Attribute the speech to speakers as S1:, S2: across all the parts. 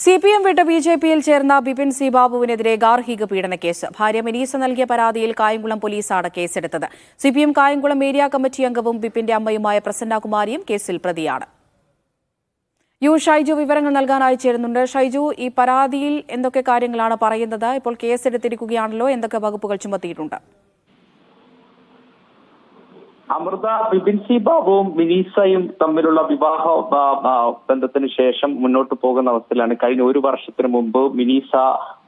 S1: CPM വിട്ട് BJPയിൽ ചേർന്ന Bipin C ബാബുവിനെതിരെ ഗാർഹിക പീഡന കേസ്. ഭാര്യ മിനീസ നൽകിയ പരാതിയിൽ കായംകുളം പോലീസാണ് കേസെടുത്തത്. CPM കായംകുളം ഏരിയ കമ്മിറ്റി അംഗവും ബിപിന്റെ അമ്മയുമായ പ്രസന്നകുമാരിയും കേസിൽ പ്രതിയാണ്. ഷൈജു വിവരങ്ങൾ നൽകാനായി ചേരുന്നുണ്ട്. ഷൈജു, ഈ പരാതിയിൽ എന്തൊക്കെ കാര്യങ്ങളാണ് പറയുന്നത്? ഇപ്പോൾ കേസെടുത്തിരിക്കുകയാണല്ലോ, എന്തൊക്കെ വകുപ്പുകൾ ചുമത്തിയിട്ടുണ്ട്?
S2: അമൃത, ബിപിൻ സി ബാബുവും മിനീസയും തമ്മിലുള്ള വിവാഹ ബന്ധത്തിന് ശേഷം മുന്നോട്ട് പോകുന്ന അവസ്ഥയിലാണ് കഴിഞ്ഞ ഒരു വർഷത്തിന് മുമ്പ് മിനീസ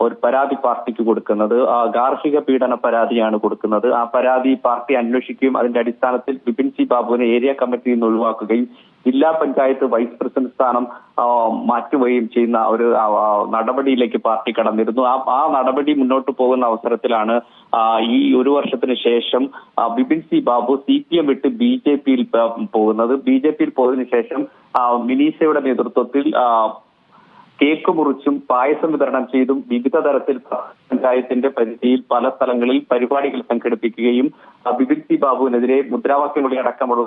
S2: ഒരു പരാതി പാർട്ടിക്ക് കൊടുക്കുന്നത്. ഗാർഹിക പീഡന പരാതിയാണ് കൊടുക്കുന്നത്. ആ പരാതി പാർട്ടി അന്വേഷിക്കുകയും അതിന്റെ അടിസ്ഥാനത്തിൽ ബിപിൻ സി ബാബുവിനെ ഏരിയ കമ്മിറ്റിയിൽ നിന്ന് ഒഴിവാക്കുകയും ജില്ലാ പഞ്ചായത്ത് വൈസ് പ്രസിഡന്റ് സ്ഥാനം മാറ്റുകയും ചെയ്യുന്ന ഒരു നടപടിയിലേക്ക് പാർട്ടി കടന്നിരുന്നു. ആ നടപടി മുന്നോട്ട് പോകുന്ന അവസരത്തിലാണ് ഈ ഒരു വർഷത്തിന് ശേഷം ബിപിൻ സി ബാബു CPM വിട്ട് BJPയിൽ പോകുന്നത്. BJPയിൽ പോയതിനു ശേഷം മിനീസയുടെ നേതൃത്വത്തിൽ കേക്ക് മുറിച്ചും പായസം വിതരണം ചെയ്തും വിവിധ തരത്തിൽ പഞ്ചായത്തിന്റെ പരിധിയിൽ പല സ്ഥലങ്ങളിൽ പരിപാടികൾ സംഘടിപ്പിക്കുകയും ബിപിൻ സി ബാബുവിനെതിരെ മുദ്രാവാക്യങ്ങളെ അടക്കമുള്ള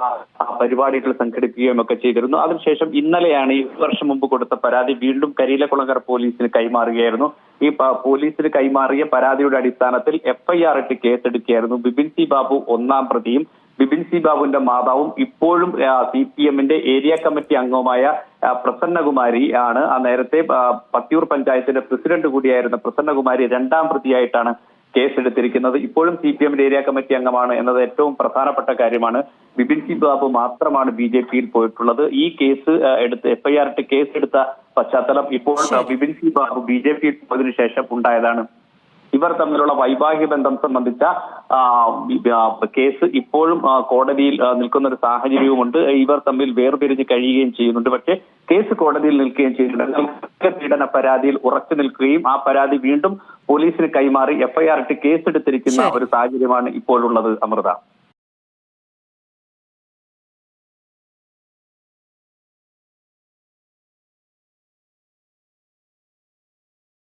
S2: പരിപാടികൾ സംഘടിപ്പിക്കുകയും ഒക്കെ ചെയ്തിരുന്നു. അതിനുശേഷം ഇന്നലെയാണ് ഈ വർഷം മുമ്പ് കൊടുത്ത പരാതി വീണ്ടും കരിയിലക്കുളങ്ങര പോലീസിന് കൈമാറുകയായിരുന്നു. ഈ പോലീസിന് കൈമാറിയ പരാതിയുടെ അടിസ്ഥാനത്തിൽ FIR ഇട്ട് കേസെടുക്കുകയായിരുന്നു. ബിപിൻ സി ബാബു ഒന്നാം പ്രതിയും ബിപിൻ സി ബാബുവിന്റെ മാതാവും ഇപ്പോഴും CPMന്റെ ഏരിയ കമ്മിറ്റി അംഗവുമായ പ്രസന്നകുമാരി ആണ്. നേരത്തെ പത്തിയൂർ പഞ്ചായത്തിന്റെ പ്രസിഡന്റ് കൂടിയായിരുന്ന പ്രസന്നകുമാരി രണ്ടാം പ്രതിയായിട്ടാണ് കേസെടുത്തിരിക്കുന്നത്. ഇപ്പോഴും CPMന്റെ ഏരിയ കമ്മിറ്റി അംഗമാണ് എന്നത് ഏറ്റവും പ്രധാനപ്പെട്ട കാര്യമാണ്. ബിപിൻ സി ബാബു മാത്രമാണ് BJPയിൽ പോയിട്ടുള്ളത്. ഈ കേസ് FIR ഇട്ട് കേസെടുത്ത പശ്ചാത്തലം ഇപ്പോൾ ബിപിൻ സി ബാബു BJPയിൽ പോയതിനു ശേഷം ഉണ്ടായതാണ്. ഇവർ തമ്മിലുള്ള വൈവാഹിക ബന്ധം സംബന്ധിച്ച കേസ് ഇപ്പോഴും കോടതിയിൽ നിൽക്കുന്ന ഒരു സാഹചര്യവുമുണ്ട്. ഇവർ തമ്മിൽ വേർപിരിഞ്ഞ് കഴിയുകയും ചെയ്യുന്നുണ്ട്. പക്ഷേ കേസ് കോടതിയിൽ നിൽക്കുകയും ചെയ്യുന്നുണ്ട്. പീഡന പരാതിയിൽ ഉറച്ചു നിൽക്കുകയും ആ പരാതി വീണ്ടും പോലീസിന് കൈമാറി FIR ഇട്ട് കേസെടുത്തിരിക്കുന്ന ഒരു സാഹചര്യമാണ് ഇപ്പോഴുള്ളത്. അമൃത.